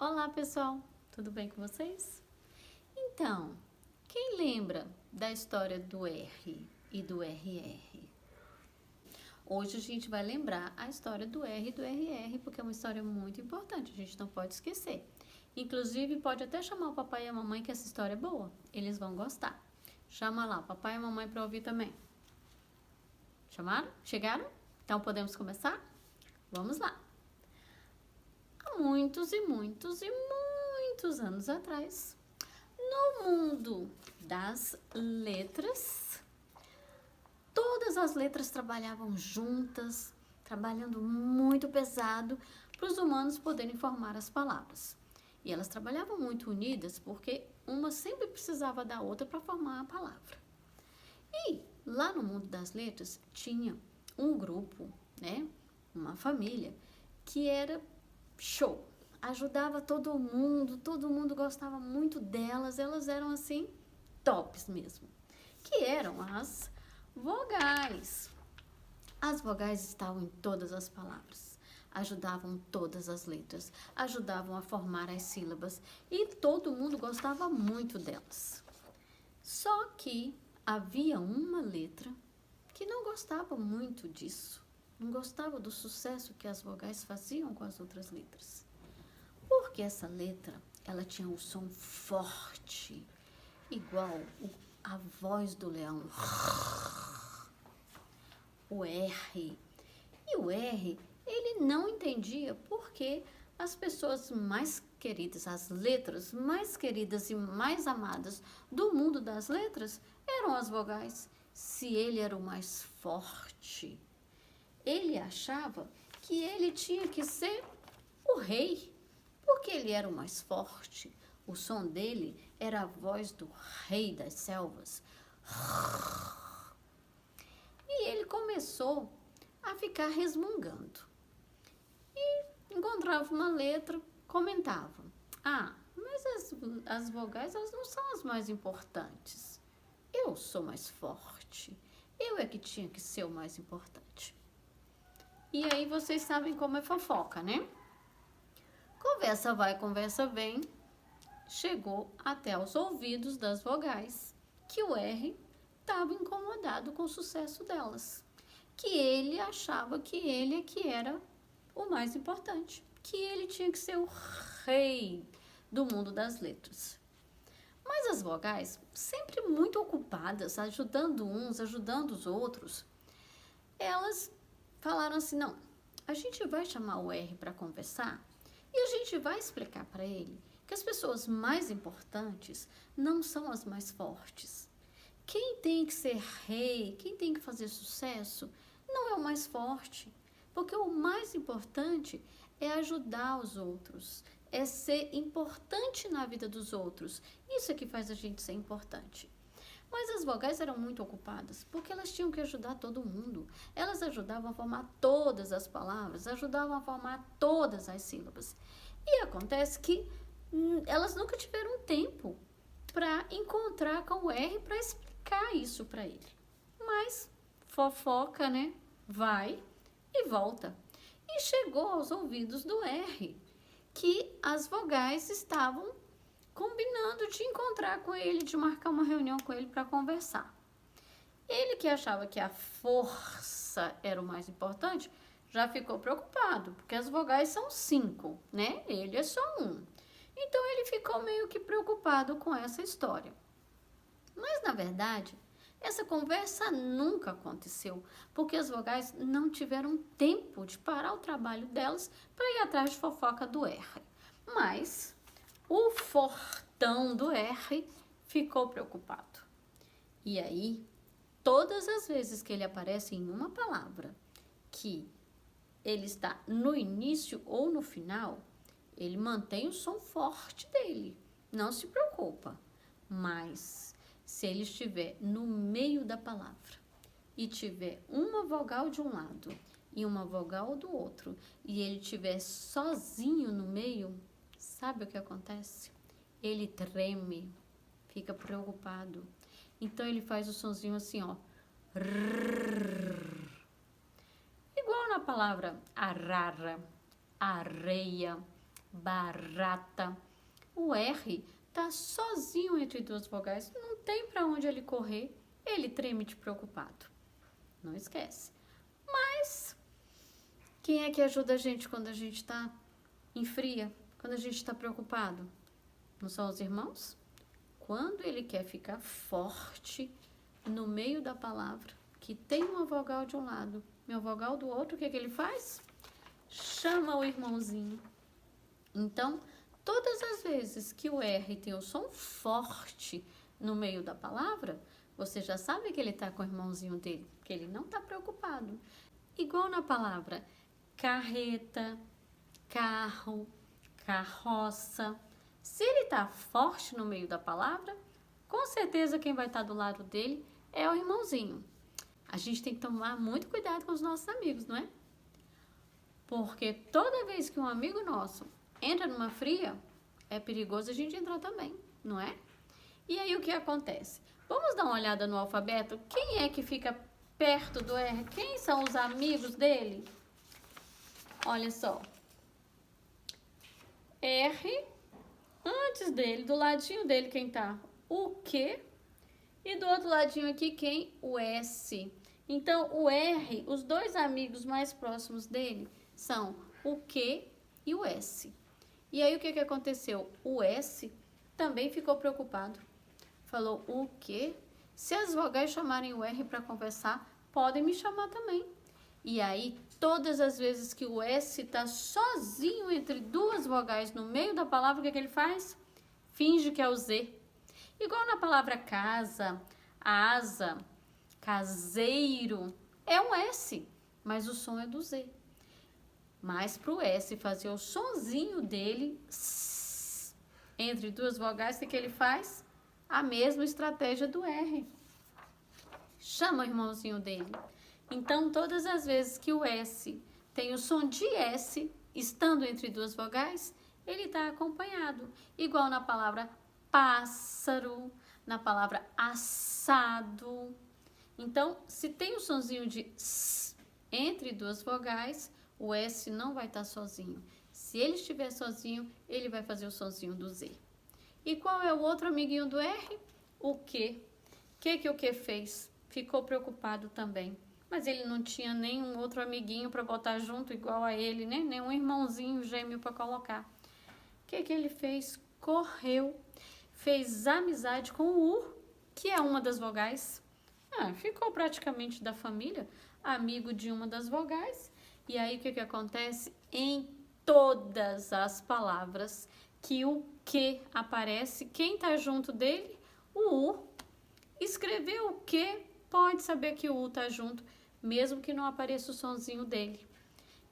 Olá, pessoal, tudo bem com vocês? Então, quem lembra da história do R e do RR? Hoje a gente vai lembrar a história do R e do RR, porque é uma história muito importante, a gente não pode esquecer. Inclusive, pode até chamar o papai e a mamãe, que essa história é boa, eles vão gostar. Chama lá o papai e a mamãe para ouvir também. Chamaram? Chegaram? Então podemos começar? Vamos lá! Há muitos e muitos e muitos anos atrás, no mundo das letras, todas as letras trabalhavam juntas, trabalhando muito pesado para os humanos poderem formar as palavras. E elas trabalhavam muito unidas porque uma sempre precisava da outra para formar a palavra. E lá no mundo das letras tinha um grupo, né, uma família, que era show. Ajudava todo mundo gostava muito delas, elas eram assim, tops mesmo. Que eram as vogais. As vogais estavam em todas as palavras, ajudavam todas as letras, ajudavam a formar as sílabas e todo mundo gostava muito delas. Só que havia uma letra que não gostava muito disso, não gostava do sucesso que as vogais faziam com as outras letras. Porque essa letra, ela tinha um som forte, igual a voz do leão. O R. E o R, ele não entendia porque as pessoas mais queridas, as letras mais queridas e mais amadas do mundo das letras eram as vogais. Se ele era o mais forte, ele achava que ele tinha que ser o rei, porque ele era o mais forte. O som dele era a voz do rei das selvas. E ele começou a ficar resmungando. E encontrava uma letra, comentava: ah, mas as vogais, elas não são as mais importantes. Eu sou mais forte. Eu é que tinha que ser o mais importante. E aí vocês sabem como é fofoca, né? Conversa vai, conversa vem. Chegou até aos ouvidos das vogais que o R estava incomodado com o sucesso delas, que ele achava que ele é que era o mais importante, que ele tinha que ser o rei do mundo das letras. Mas as vogais, sempre muito ocupadas, ajudando uns, ajudando os outros, elas falaram assim: não, a gente vai chamar o R para conversar e a gente vai explicar para ele que as pessoas mais importantes não são as mais fortes. Quem tem que ser rei, quem tem que fazer sucesso, não é o mais forte. Porque o mais importante é ajudar os outros, é ser importante na vida dos outros. Isso é que faz a gente ser importante. Mas as vogais eram muito ocupadas, porque elas tinham que ajudar todo mundo. Elas ajudavam a formar todas as palavras, ajudavam a formar todas as sílabas. E acontece que elas nunca tiveram tempo para encontrar com o R para explicar isso para ele. Mas fofoca, né? Vai e volta. E chegou aos ouvidos do R que as vogais estavam combinando de encontrar com ele, de marcar uma reunião com ele para conversar. Ele, que achava que a força era o mais importante, já ficou preocupado, porque as vogais são 5, né? Ele é só 1. Então ele ficou meio que preocupado com essa história. Mas na verdade, essa conversa nunca aconteceu, porque as vogais não tiveram tempo de parar o trabalho delas para ir atrás de fofoca do R. Mas o fortão do R ficou preocupado. E aí, todas as vezes que ele aparece em uma palavra que ele está no início ou no final, ele mantém o som forte dele, não se preocupa. Mas se ele estiver no meio da palavra e tiver uma vogal de um lado e uma vogal do outro, e ele estiver sozinho no meio, sabe o que acontece? Ele treme, fica preocupado. Então ele faz o sonzinho assim, ó. Igual na palavra arara, areia, barata. O R tá sozinho entre duas vogais, não tem para onde ele correr, ele treme de preocupado. Não esquece. Mas quem é que ajuda a gente quando a gente tá em fria, quando a gente está preocupado? Não são os irmãos? Quando ele quer ficar forte no meio da palavra, que tem uma vogal de um lado e uma vogal do outro, o que ele faz? Chama o irmãozinho. Então, todas as vezes que o R tem o som forte no meio da palavra, você já sabe que ele está com o irmãozinho dele, que ele não está preocupado. Igual na palavra carreta, carro, carroça. Se ele está forte no meio da palavra, com certeza quem vai estar do lado dele é o irmãozinho. A gente tem que tomar muito cuidado com os nossos amigos, não é? Porque toda vez que um amigo nosso entra numa fria, é perigoso a gente entrar também, não é? E aí o que acontece? Vamos dar uma olhada no alfabeto? Quem é que fica perto do R? Quem são os amigos dele? Olha só. R, antes dele, do ladinho dele, quem tá? O Q. E do outro ladinho aqui, quem? O S. Então, o R, os dois amigos mais próximos dele são o Q e o S. E aí, o que aconteceu? O S também ficou preocupado. Falou, o quê? Se as vogais chamarem o R para conversar, podem me chamar também. E aí, todas as vezes que o S está sozinho entre duas vogais no meio da palavra, o que ele faz? Finge que é o Z. Igual na palavra casa, asa, caseiro, é um S, mas o som é do Z. Mas para o S fazer o sonzinho dele, entre duas vogais, o que ele faz? A mesma estratégia do R. Chama o irmãozinho dele. Então, todas as vezes que o S tem o som de S, estando entre duas vogais, ele está acompanhado. Igual na palavra pássaro, na palavra assado. Então, se tem o sonzinho de S entre duas vogais, o S não vai estar sozinho. Se ele estiver sozinho, ele vai fazer o sonzinho do Z. E qual é o outro amiguinho do R? O Q. O que o Q fez? Ficou preocupado também. Mas ele não tinha nenhum outro amiguinho para botar junto igual a ele, né? Nenhum irmãozinho gêmeo para colocar. O que ele fez? Correu. Fez amizade com o U, que é uma das vogais. Ficou praticamente da família, amigo de uma das vogais. E aí, o que acontece? Em todas as palavras que o que aparece, quem está junto dele? O U. Escreveu o que, pode saber que o U está junto, mesmo que não apareça o sonzinho dele.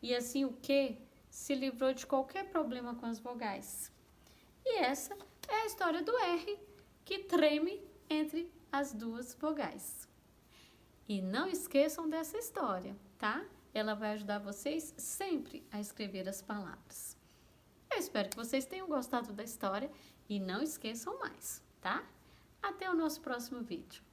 E assim, o que se livrou de qualquer problema com as vogais. E essa é a história do R, que treme entre as duas vogais. E não esqueçam dessa história, tá? Ela vai ajudar vocês sempre a escrever as palavras. Eu espero que vocês tenham gostado da história e não esqueçam mais, tá? Até o nosso próximo vídeo.